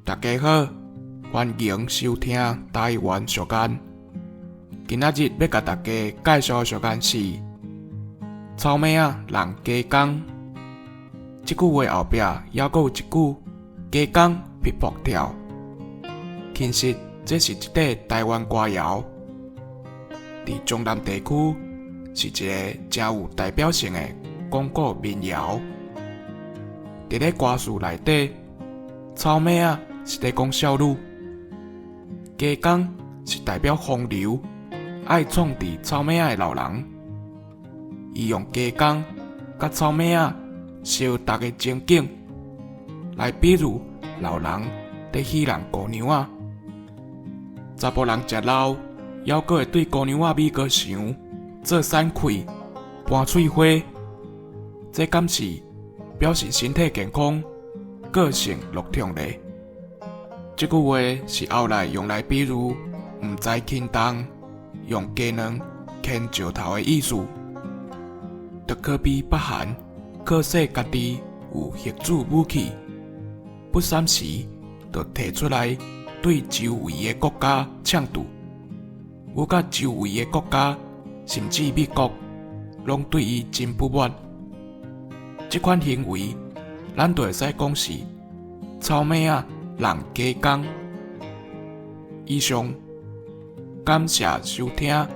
大家好，欢迎收听台湾俗谚。今仔日要甲大家介绍的俗谚是“草蜢仔人加工”。这句话后壁还佫有一句“加工必卜跳”。其实这是一块台湾歌谣，在中南地区是一个真有代表性的广告民谣。伫咧歌词内底，草蜢仔是在讲少女，加工是代表风流，爱创治草蜢仔的老人。伊用加工甲草蜢仔相搭的情景，来比喻老人在戏人姑娘仔。查甫人食老，还佫会对姑娘仔美个想做散开、搬喙花，这敢是表示身体健康、个性乐听咧？这句话是后来用来比喻毋知轻重，用鸡卵牵石头的意思。就可比北韩可说家己有核子武器，不三时就摕出来对周围的国家呛赌。我甲周围的国家，甚至美国，拢对伊真不满。这款行为，咱就会使讲是草蜢仔人加工。以上，感谢收听。